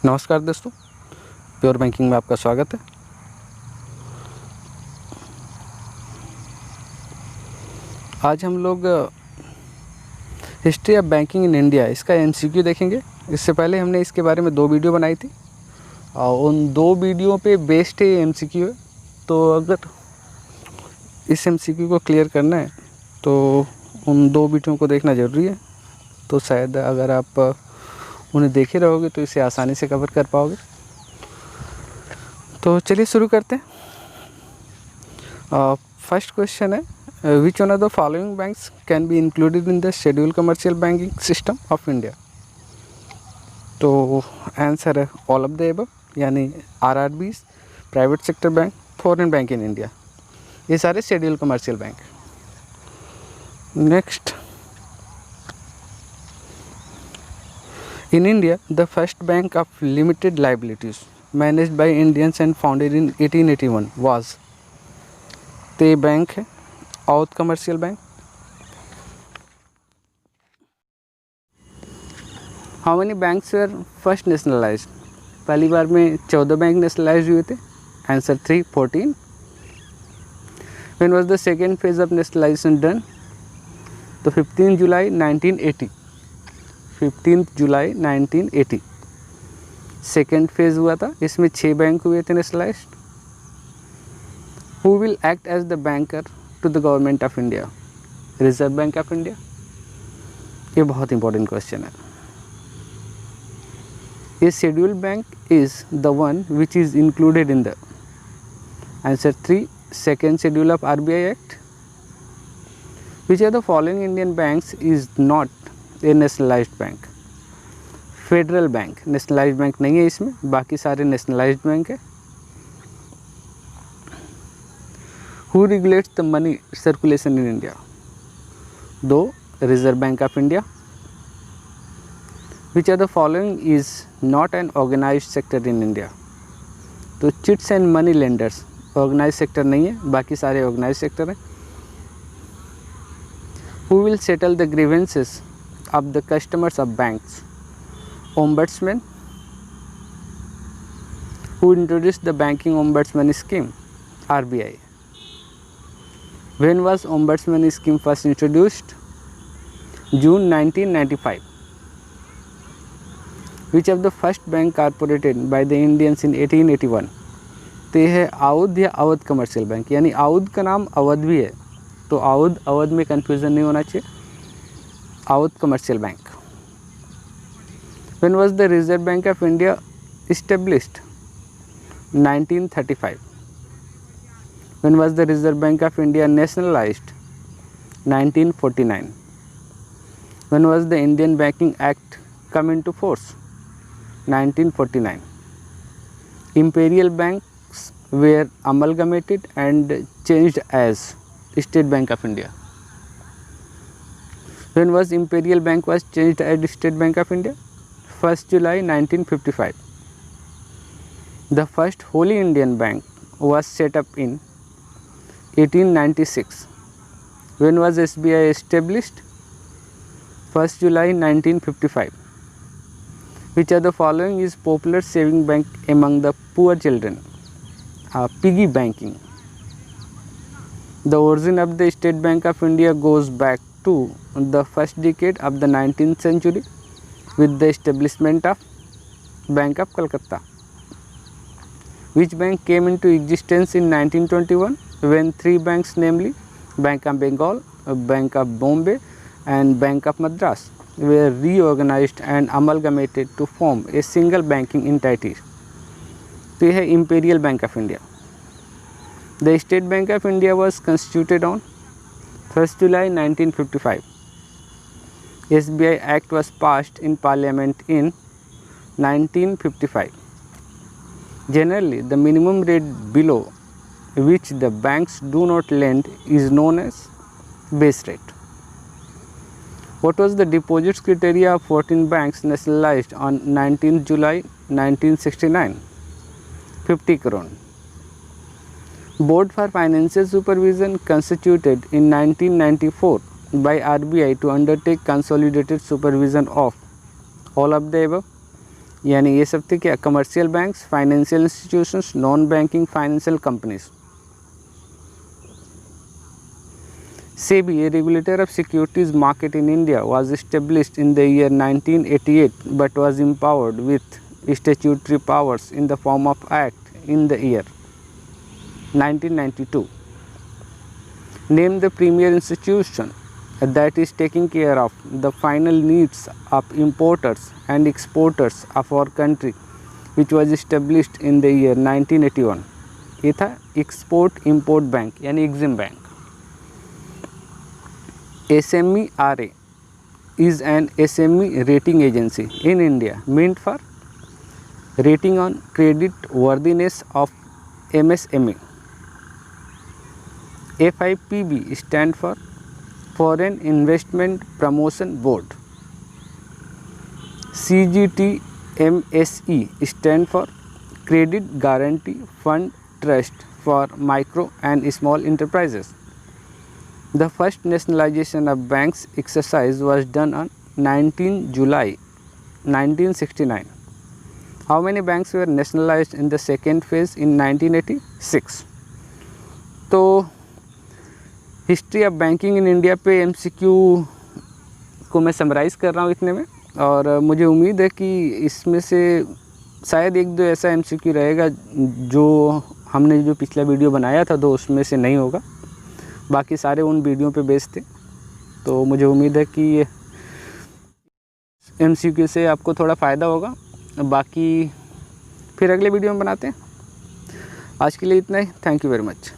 नमस्कार दोस्तों, pure banking में आपका स्वागत है। आज हम लोग history of banking in India इसका एमसीक्यू देखेंगे। इससे पहले हमने इसके बारे में 2 वीडियो बनाई थी और उन 2 वीडियो पे बेस्ड है एमसीक्यू है। तो अगर इस एमसीक्यू को क्लियर करना है तो उन 2 वीडियो को देखना ज़रूरी है। तो शायद अगर आप उन्हें देखे रहोगे तो इसे आसानी से कवर कर पाओगे। तो चलिए शुरू करते हैं। फर्स्ट क्वेश्चन है, which one of the following banks can be included in the schedule commercial banking system of India. तो आंसर है ऑल ऑफ द एबव, यानी RRBs, private sector bank, foreign bank in India, ये सारे schedule commercial bank. Next, in India, the first bank of limited liabilities managed by Indians and founded in 1881 was, तो ये bank है Awadh commercial bank. How many banks were first nationalised, पहली बार में 14 bank nationalise हुए थे। Answer 3, 14। When was the second phase of nationalisation done, तो 15 जुलाई 1980, 15 जुलाई 1980 second phase हुआ था। इसमें 6 बैंक हुए थे nationalised. Who will act as the banker to the government of India, Reserve Bank of India. ये बहुत इंपॉर्टेंट क्वेश्चन है। ये scheduled bank is the one which is included in the, answer 3, second schedule of RBI act. Which are the following Indian banks is not a nationalised bank, Federal Bank nationalised bank नहीं है इसमें, बाकी सारे nationalised bank है। Who regulates the money circulation in India, 2, Reserve Bank of India. Which are the following is not an organised sector in India, तो chits and money lenders organise sector नहीं है, बाकी सारे ऑर्गेनाइज सेक्टर हैं। Who will settle the grievances of the customers of banks, ombudsman। Who introduced the banking ombudsman scheme, RBI। When was ombudsman scheme first introduced, June 1995। Which of the first bank incorporated by the Indians in 1881, तो यह है अवध या Awadh commercial bank, यानी अवध का नाम अवध भी है, तो अवध अवध में कंफ्यूजन नहीं होना चाहिए। Awadh commercial bank. When was the Reserve Bank of India established, 1935। When was the Reserve Bank of India nationalized, 1949। When was the Indian Banking Act come into force, 1949। Imperial banks were amalgamated and changed as State Bank of India। When was Imperial Bank was changed as State Bank of India, 1st July 1955। The first Holy Indian Bank was set up in 1896। When was SBI established, 1st July 1955। Which of the following is popular saving bank among the poor children, piggy banking। The origin of the State Bank of India goes back to the first decade of the 19th century with the establishment of Bank of Calcutta। Which bank came into existence in 1921 when 3 banks, namely Bank of Bengal, Bank of Bombay and Bank of Madras, were reorganized and amalgamated to form a single banking entity, तो यह है Imperial Bank of India। The State Bank of India was constituted on 1st July 1955। SBI Act was passed in Parliament in 1955। Generally, the minimum rate below which the banks do not lend is known as base rate। What was the deposits criteria of 14 banks nationalized on 19th July 1969? 50 crore। Board for Financial Supervision constituted in 1994 by RBI to undertake consolidated supervision of all of the above, यानी ये सब थे क्या, commercial banks, financial institutions, non banking financial companies. SEBI, a regulator of securities market in India, was established in the year 1988 but was empowered with statutory powers in the form of Act in the year 1992. Name the premier institution that is taking care of the final needs of importers and exporters of our country, which was established in the year 1981. ये था export import bank यानी EXIM bank. SME-RA is an SME rating agency in India meant for rating on credit worthiness of MSME. FIPB stand for Foreign Investment Promotion Board. CGTMSE stand for Credit Guarantee Fund Trust for Micro and Small Enterprises. The first nationalization of banks exercise was done on 19 July 1969. How many banks were nationalized in the second phase in 1986? तो history of banking in India पे MCQ को मैं summarise कर रहा हूँ इतने में, और मुझे उम्मीद है कि इसमें से शायद एक दो ऐसा MCQ रहेगा जो हमने जो पिछला वीडियो बनाया था तो उसमें से नहीं होगा, बाकी सारे उन वीडियो पे बेस्ड थे। तो मुझे उम्मीद है कि MCQ से आपको थोड़ा फ़ायदा होगा। बाकी फिर अगले वीडियो में बनाते हैं। आज के लिए इतना ही। Thank you very much.